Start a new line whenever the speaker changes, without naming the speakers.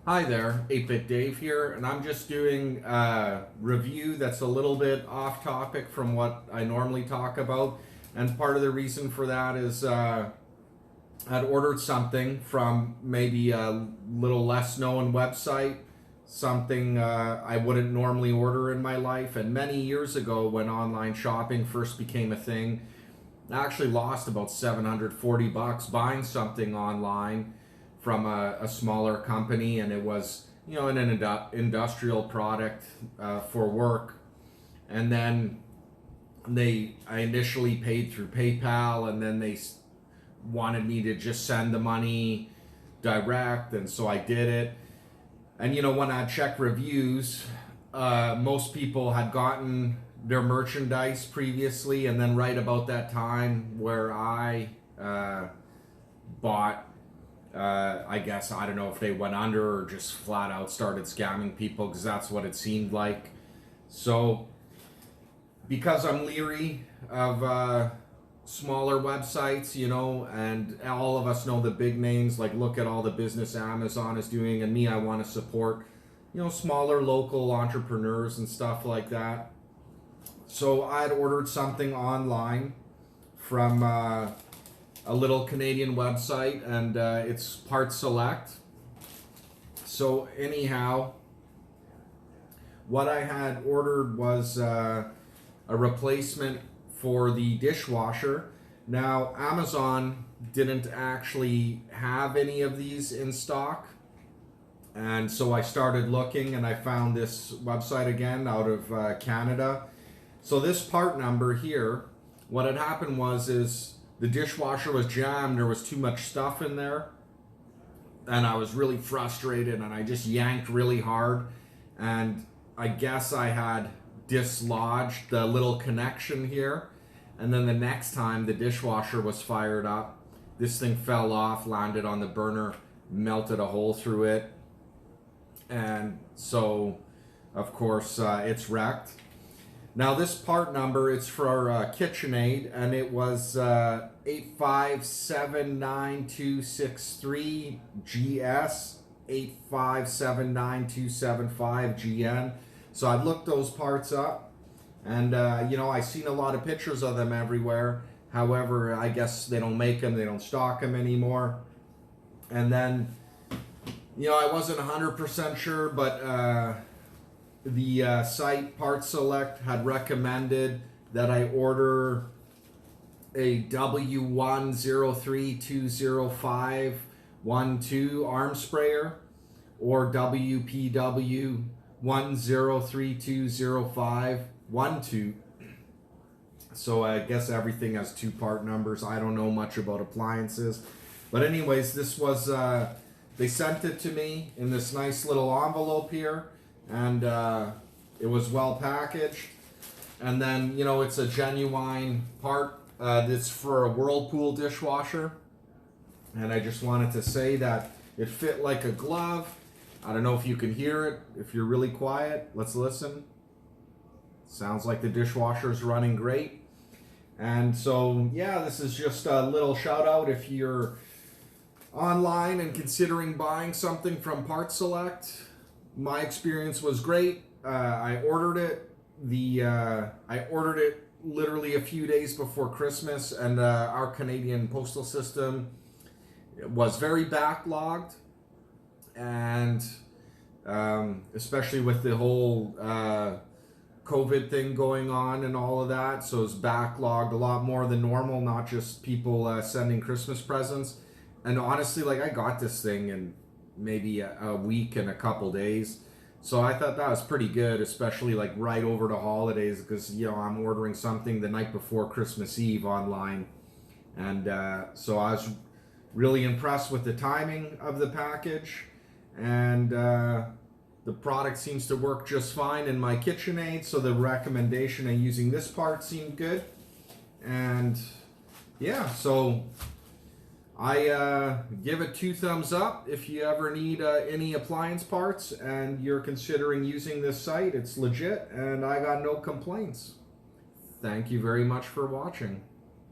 Hi there, 8-Bit Dave here, and I'm just doing a review that's a little bit off topic from what I normally talk about. And part of the reason for that is I'd ordered something from maybe a little less known website, something I wouldn't normally order in my life. And many years ago, when online shopping first became a thing, I actually lost about $740 buying something online from a smaller company, and it was an industrial product for work. And then I initially paid through PayPal, and then they wanted me to just send the money direct, and so I did it. And when I checked reviews, most people had gotten their merchandise previously, and then right about that time where I bought, I guess, I don't know if they went under or just flat out started scamming people, because that's what it seemed like. So because I'm leery of smaller websites, and all of us know the big names, like look at all the business Amazon is doing, and me, I want to support smaller local entrepreneurs and stuff like that. So I'd ordered something online from a little Canadian website, and it's PartSelect. So anyhow, what I had ordered was a replacement for the dishwasher. Now, Amazon didn't actually have any of these in stock, and so I started looking, and I found this website again out of Canada. So this part number here, what had happened is the dishwasher was jammed. There was too much stuff in there, and I was really frustrated, and I just yanked really hard, and I guess I had dislodged the little connection here. And then the next time the dishwasher was fired up, this thing fell off, landed on the burner, melted a hole through it, and so of course it's wrecked. Now this part number, it's for KitchenAid, and it was 8579263 GS 8579275 GN. So I looked those parts up, and I seen a lot of pictures of them everywhere. However, I guess they don't make them, they don't stock them anymore. And then I wasn't 100% sure, but the site PartSelect had recommended that I order a W10320512 Arm Sprayer, or WPW10320512. So I guess everything has two part numbers. I don't know much about appliances, but anyways, this was they sent it to me in this nice little envelope here, and it was well packaged. And then it's a genuine part. It's for a Whirlpool dishwasher, and I just wanted to say that it fit like a glove. I don't know if you can hear it. If you're really quiet, let's listen. Sounds like the dishwasher is running great. And so yeah, this is just a little shout out if you're online and considering buying something from PartSelect. My experience was great. I ordered it. I ordered it literally a few days before Christmas, and our Canadian postal system was very backlogged, and especially with the whole COVID thing going on and all of that, so it's backlogged a lot more than normal, not just people sending Christmas presents. And honestly, I got this thing in maybe a week and a couple days. So I thought that was pretty good, especially right over the holidays, because I'm ordering something the night before Christmas Eve online. And so I was really impressed with the timing of the package, and the product seems to work just fine in my KitchenAid, so the recommendation of using this part seemed good. And yeah, so I give it 2 thumbs up if you ever need any appliance parts and you're considering using this site. It's legit, and I got no complaints. Thank you very much for watching.